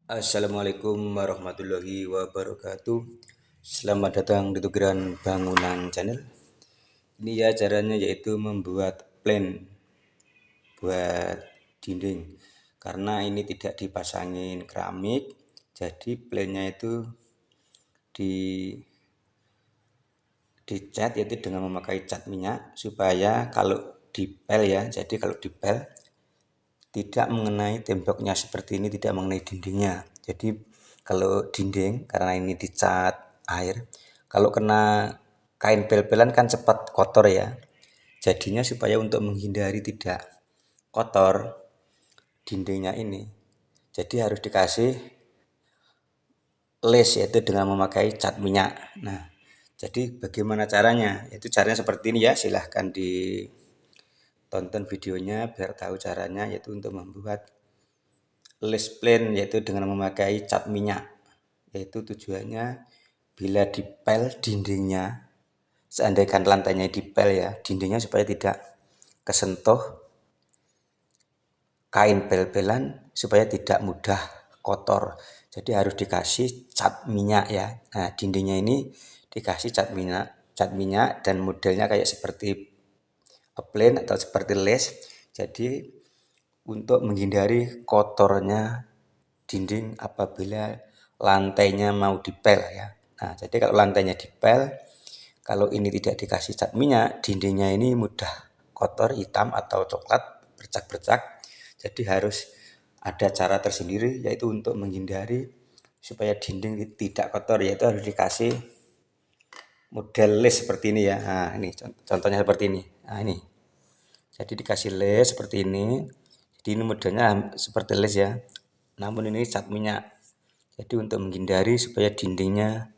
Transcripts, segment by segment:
Assalamualaikum warahmatullahi wabarakatuh. Selamat datang di Tugeran Bangunan Channel. Ini ya caranya yaitu membuat plan buat dinding. Karena ini tidak dipasangin keramik, jadi plannya itu di dicat yaitu dengan memakai cat minyak supaya kalau dipel ya. Jadi kalau dipel tidak mengenai temboknya seperti ini, tidak mengenai dindingnya. Jadi kalau dinding karena ini dicat air, kalau kena kain pel-pelan kan cepat kotor ya. Jadinya supaya untuk menghindari tidak kotor dindingnya ini, jadi harus dikasih les yaitu dengan memakai cat minyak. Nah, jadi bagaimana caranya? Itu caranya seperti ini ya. Silahkan ditonton videonya biar tahu caranya, yaitu untuk membuat les plan yaitu dengan memakai cat minyak, yaitu tujuannya bila dipel dindingnya, seandainya lantainya dipel ya, dindingnya supaya tidak kesentuh kain pel-pelan, supaya tidak mudah kotor. Jadi harus dikasih cat minyak ya. Nah, dindingnya ini dikasih cat minyak dan modelnya kayak seperti plan atau seperti les. Jadi untuk menghindari kotornya dinding apabila lantainya mau dipel ya. Nah, jadi kalau lantainya dipel, kalau ini tidak dikasih cat minyak, dindingnya ini mudah kotor, hitam atau coklat, bercak-bercak. Jadi harus ada cara tersendiri yaitu untuk menghindari supaya dinding tidak kotor, yaitu harus dikasih model les seperti ini ya. Nah, ini contohnya seperti ini. Nah, ini. Jadi dikasih les seperti ini. Jadi ini modelnya seperti les ya. Namun ini cat minyak. Jadi untuk menghindari supaya dindingnya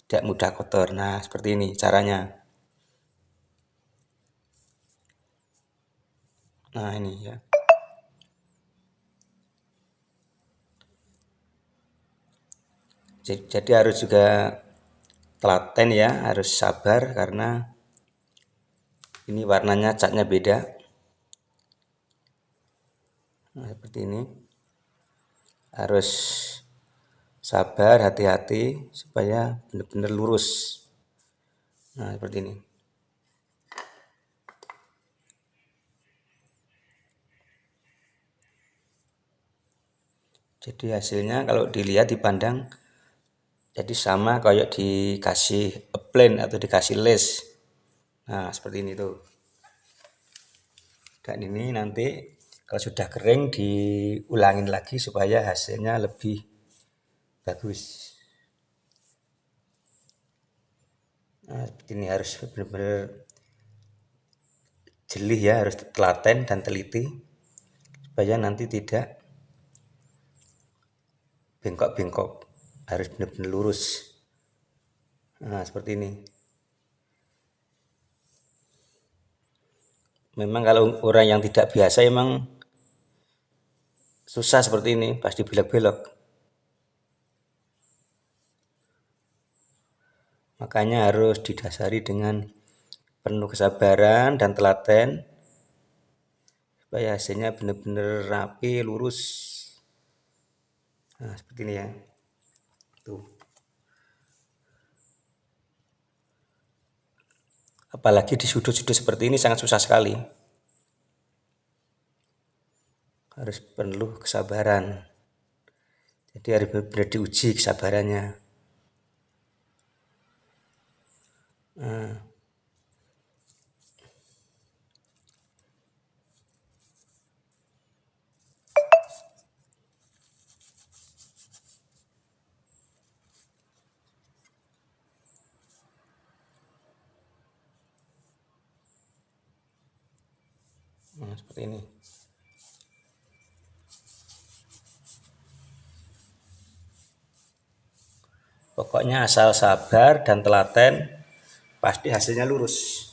tidak mudah kotor. Nah, seperti ini caranya. Nah, ini ya. Jadi harus juga telaten ya, harus sabar karena ini warnanya catnya beda. Nah, seperti ini. Harus sabar, hati-hati supaya benar-benar lurus. Nah, seperti ini. Jadi hasilnya kalau dilihat dipandang jadi sama kayak dikasih plan atau dikasih les. Nah, seperti ini tuh. Dan ini nanti kalau sudah kering diulangin lagi supaya hasilnya lebih bagus. Nah, seperti ini harus benar-benar jeli ya, harus telaten dan teliti supaya nanti tidak bengkok-bengkok, harus benar-benar lurus. Nah, seperti ini. Memang kalau orang yang tidak biasa emang susah seperti ini, pasti belok-belok. Makanya harus didasari dengan penuh kesabaran dan telaten supaya hasilnya benar-benar rapi, lurus. Nah, seperti ini ya. Tuh. Apalagi di sudut-sudut seperti ini sangat susah sekali. Harus penuh kesabaran. Jadi harus benar-benar diuji kesabarannya. Nah, seperti ini. Pokoknya asal sabar dan telaten, pasti hasilnya lurus.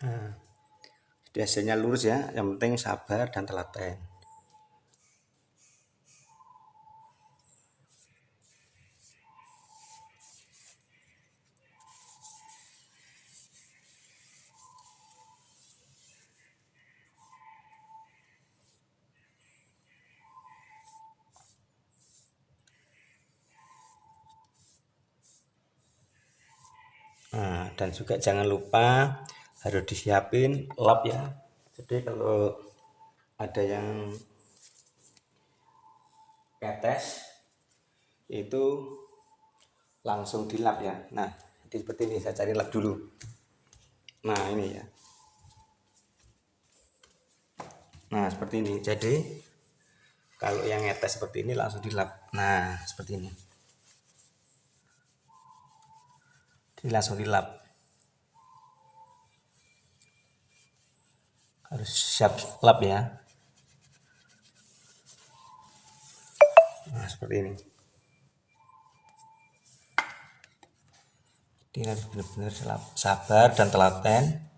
Nah, jadi hasilnya lurus ya, yang penting sabar dan telaten. Nah, dan juga jangan lupa harus disiapin lap ya. Jadi kalau ada yang ketes itu langsung dilap ya. Nah, jadi seperti ini saya cari lap dulu. Nah, ini ya. Nah, seperti ini. Jadi kalau yang ngetes seperti ini langsung dilap. Nah, seperti ini. Jadi langsung dilap. Harus siap lap ya. Nah, seperti ini. Jadi harus benar-benar sabar dan telaten.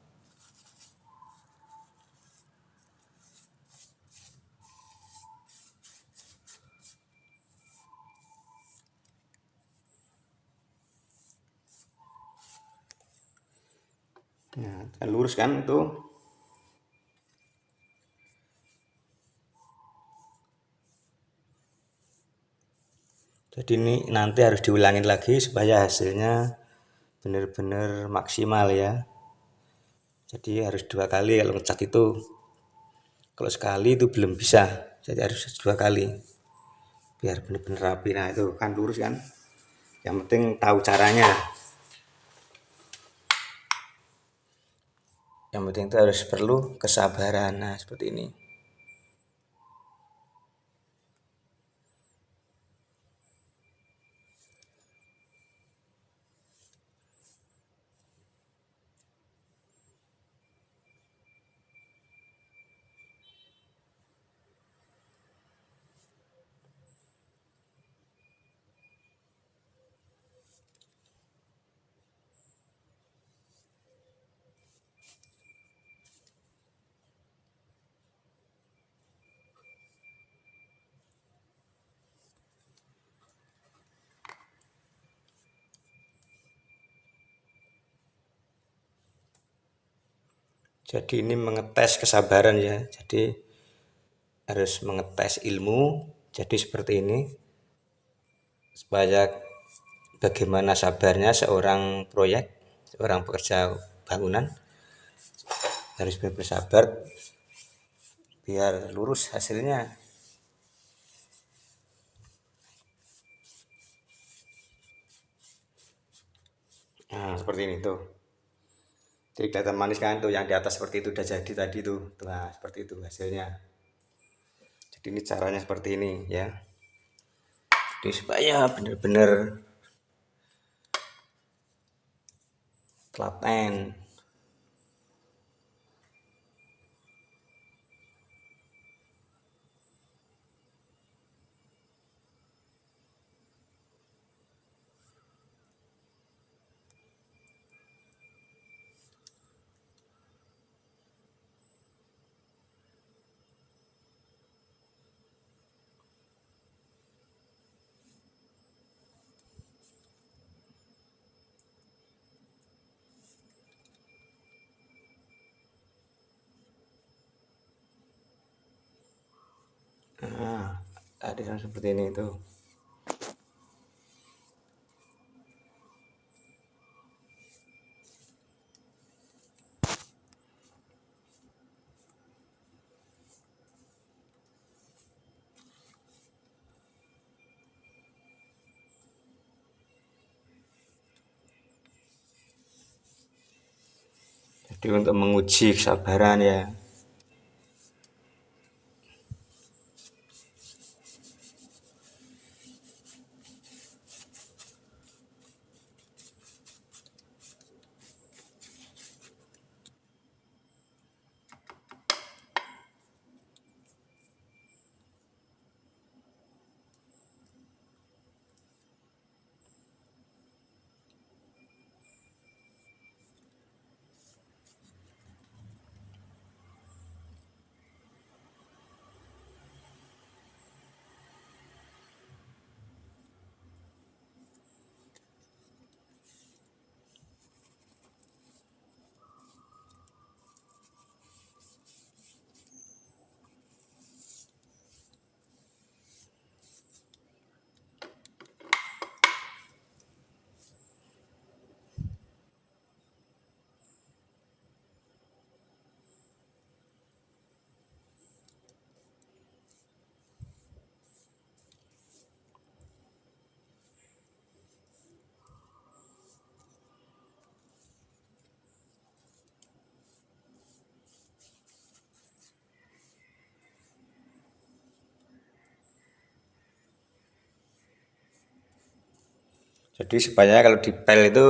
Nah, lurus kan itu. Jadi ini nanti harus diulangin lagi supaya hasilnya benar-benar maksimal ya. Jadi harus 2 kali kalau ngecat itu. Kalau sekali itu belum bisa. Jadi harus 2 kali. Biar benar-benar rapi. Nah itu kan lurus kan. Yang penting tahu caranya. Yang penting itu harus perlu kesabaran. Nah seperti ini. Jadi ini mengetes kesabaran ya. Jadi harus mengetes ilmu. Jadi seperti ini. Supaya bagaimana sabarnya seorang proyek, seorang pekerja bangunan harus bersabar biar lurus hasilnya. Nah seperti ini tuh. Jadi kelihatan manis kan tuh yang di atas seperti itu udah jadi tadi tuh. Nah seperti itu hasilnya. Jadi ini caranya seperti ini ya. Jadi supaya benar-benar telaten. Nah tadi seperti ini tuh. Jadi untuk menguji kesabaran ya. Jadi supaya kalau dipel itu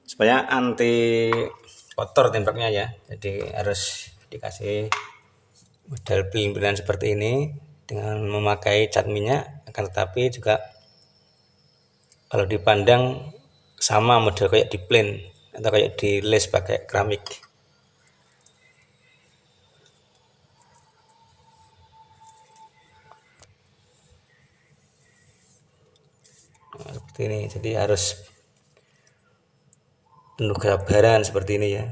supaya anti kotor tembaknya ya. Jadi harus dikasih model pelimpinan seperti ini dengan memakai cat minyak, akan tetapi juga kalau dipandang sama model kayak di plain atau kayak di les pakai keramik. Nah, seperti ini. Jadi harus penuh kesabaran seperti ini ya.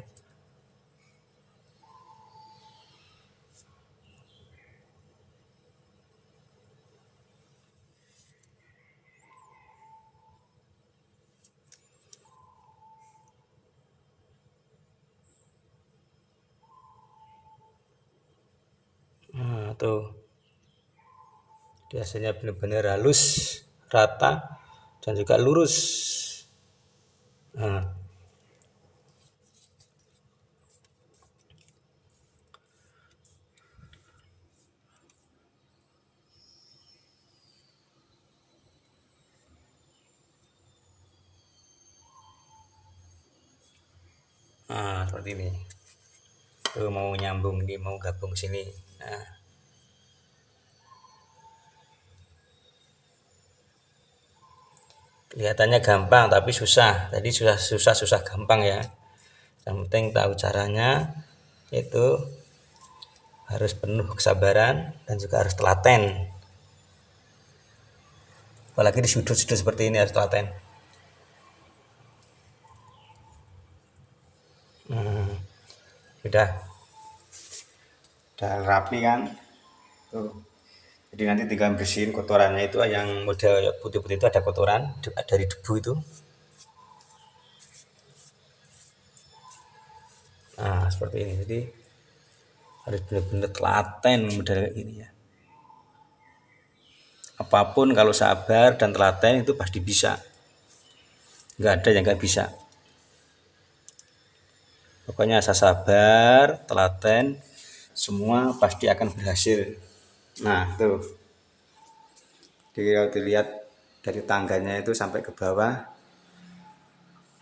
Nah, tuh biasanya benar-benar halus, rata, dan juga lurus. Nah, seperti ini. Tuh mau nyambung ini, mau gabung sini. Nah, kelihatannya gampang tapi susah. Tadi susah gampang ya. Yang penting tahu caranya, itu harus penuh kesabaran dan juga harus telaten. Apalagi di sudut-sudut seperti ini harus telaten. Sudah, udah rapi kan? Tuh. Jadi nanti tinggal bersihin kotorannya itu yang model putih-putih itu ada kotoran dari debu itu. Nah, seperti ini. Jadi harus benar-benar telaten model ini ya. Apapun kalau sabar dan telaten itu pasti bisa. Nggak ada yang nggak bisa. Pokoknya asal sabar, telaten, semua pasti akan berhasil. Nah, tuh. Jadi kalau dilihat dari tangganya itu sampai ke bawah,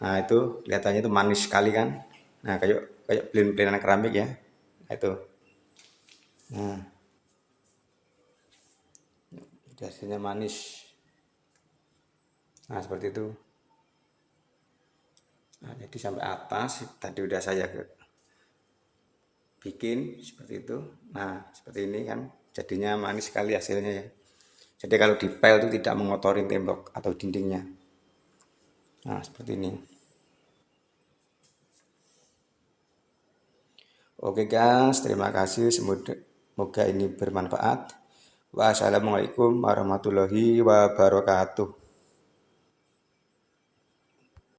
nah itu kelihatannya itu manis sekali kan. Nah, kayak kayak pelin-pelinan keramik ya. Nah, itu. Nah, hasilnya manis. Nah, seperti itu. Nah, jadi sampai atas tadi udah saya bikin seperti itu. Nah, seperti ini kan jadinya manis sekali hasilnya ya. Jadi kalau dipel itu tidak mengotori tembok atau dindingnya. Nah, seperti ini. Oke guys, terima kasih. Semoga ini bermanfaat. Wassalamualaikum warahmatullahi wabarakatuh.